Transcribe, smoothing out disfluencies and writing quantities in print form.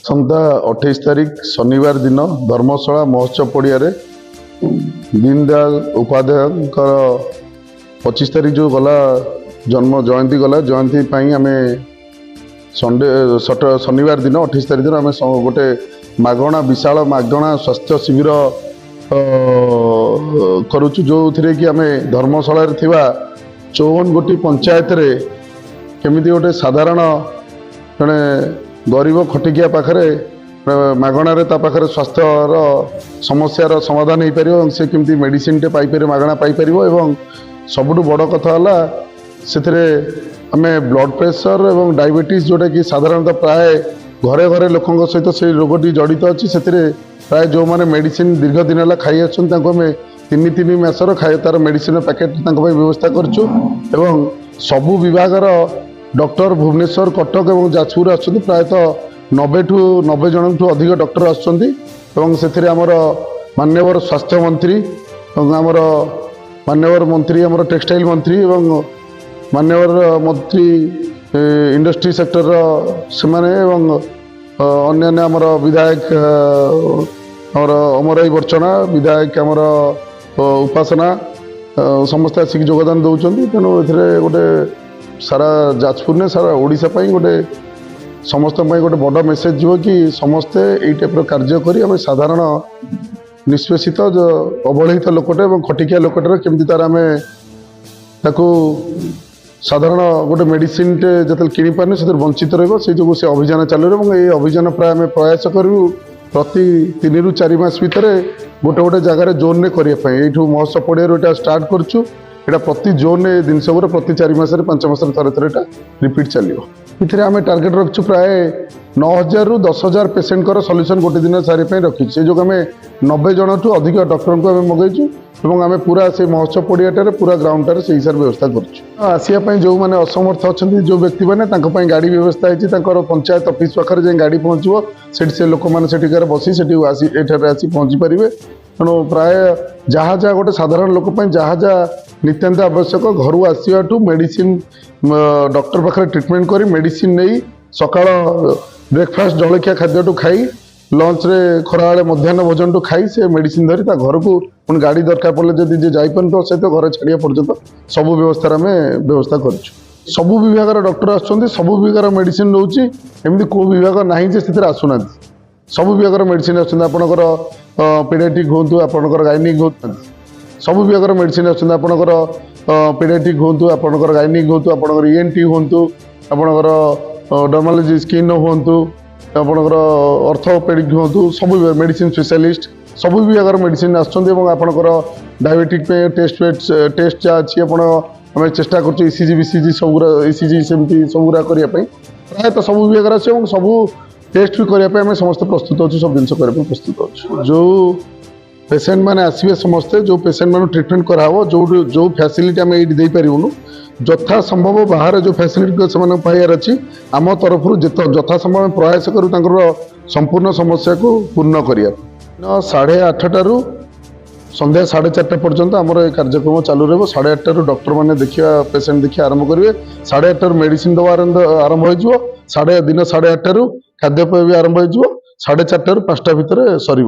आसंता 28 तारिख शनिवार दिन धर्मशाला महोत्सव पड़िया दीनदयाल उपाध्याय 25 तारिख जो गला जन्म जयंती गला जयंती आम शनिवार दिन 28 तारिख दिन आम गोटे मागणा विशाल मागणा स्वास्थ्य शिविर करुचु जो थे कि आम धर्मशाला 54 गोटी पंचायत रे केमिति गोटे साधारण जड़े गरीब खटिकिया पाखरे मागणार पाखे स्वास्थ्यर समस्यार समाधान हो पार से केमती मेडिसिन टे पाइपर मागणा पाइपर एवं सबुठ बड़ कथा से आम ब्लड प्रेशर एवं डायबिटीज जोटा कि साधारणतः प्राय घरे घरे लोकों सहित से रोगटी जड़ित अच्छी से प्राय जो मैंने मेडिसिन दीर्घ दिन है खाई आम 3 मासर खाए तार मेडिसिन पैकेट व्यवस्था करूँ एवं सबू विभागर डॉक्टर भुवनेश्वर कटक और जाजपुर आसुँच प्रायतः 90 जन ठू अधिक डॉक्टर आसुँच आमर मान्यवर स्वास्थ्य मंत्री आमर मान्यवर मंत्री आमर टेक्सटाइल मंत्री और मान्यवर मंत्री इंडस्ट्री सेक्टर से अन्य आमर विधायक आमर अमराई बर्चना विधायक आमर उपासना समस्त आसिक योगदान दौरान तेणु ए गोटे सारा जाजपुर ने सारा ओडिशा गोटे समस्त गोटे बड़ मेसेज जीव कि समस्ते यही टाइप कार्य करी आम साधारण निष्पेषित अवहेलित लोकटे और खटिकिया लोकटे केमती तार आम ताकू साधारण गोटे मेडिसिन टे जो कि पारे से वंचित रो से अभियान चालू ये अभियान प्राय आम प्रयास करूँ प्रति 3 ରୁ 4 मास भितर गोटे गोटे जगार जोन में करने यू महोत्सव पड़िया स्टार्ट करूँ एटा प्रति जोन जिनस प्रति 4 मास 5 मास थे रिपीट चलो ये आम टार्गेट रखु प्राय 9000 ରୁ 10000 पेसेंट सल्यूशन गोटे दिन सारे रखी से जो आम 90 जन ठू अधिक डॉक्टर को मगेचु और आम पूरा से महोत्सव पड़िया पूरा ग्राउंड से हिसाब व्यवस्था करा जो मैंने असमर्थ अच्छा जो व्यक्ति मैंने गाड़ी व्यवस्था है पंचायत ऑफिस पाखे जाए गाड़ी पहुँचो से लोक मैंने बसी आसी पहुँची पारे तेणु प्राय जहाँ जहाँ गोटे साधारण लोक जहाँ जहाँ नित्यान्त आवश्यक घर आसवा मेडिसिन डॉक्टर पाखे ट्रिटमेंट कर मेडिसिन नहीं सकाळ ब्रेकफास्ट जलखिया खाद्य खाई लंच रे खरा मध्याह्न भोजन टू खाई से मेडिसिन धरी घर को पुणी गाड़ी दरकार पड़े जब जापन तो सहित घर छाड़िया पर्यटन सबू व्यवस्था आम व्यवस्था करूँ सबू विभाग डॉक्टर आसुँच सबू विभाग मेडिसिन रोचे एमती कौ विभाग ना से आसुना सबू विभाग मेडिसिन आसपर पीडियाट्रिक हूँ आपंकर गायनिक हूँ सबू विभाग मेडिसिन आसपर पीडियाट्रिक हूँ आपंकर गायनिक हूँ आपंकर ENT हूँ आपंकर डर्मालोजी स्किन हूँ आपंकर ऑर्थोपेडिक हूँ सब मेडिसिन स्पेशलिस्ट सब विभाग मेडिसिन आसपर डायबिटिक टेस्ट जहाँ अच्छी आम चेष्टा कर ECG BCG सब ECG सेमती सबूरा करने प्रायतः सब विभाग अच्छे सबू टेस्ट भी करने समस्त प्रस्तुत अच्छे सब जिन करने प्रस्तुत अच्छे जो पेसेंट मैंने आसवे समस्ते जो पेसेंट मान ट्रिटमेंट कराव जो फैसिलिटी आम ये पारूँ यथा संभव बाहर जो फैसिलिटी से पाइबार अच्छी आम तरफ यथा संभव प्रयास करूँ संपूर्ण समस्या को पूर्ण करने 8:30 संध्या 4:30 पर्यंत आमर ये कार्यक्रम चालू रहा 8:30 डॉक्टर मैंने देखा पेसेंट देखा आरंभ करेंगे 8:30 मेडिसिन दवा आरंभ हो दिन 8:30 खाद्यपेय भी आरंभ हो 4:30 ରୁ 5ଟା भितर सर।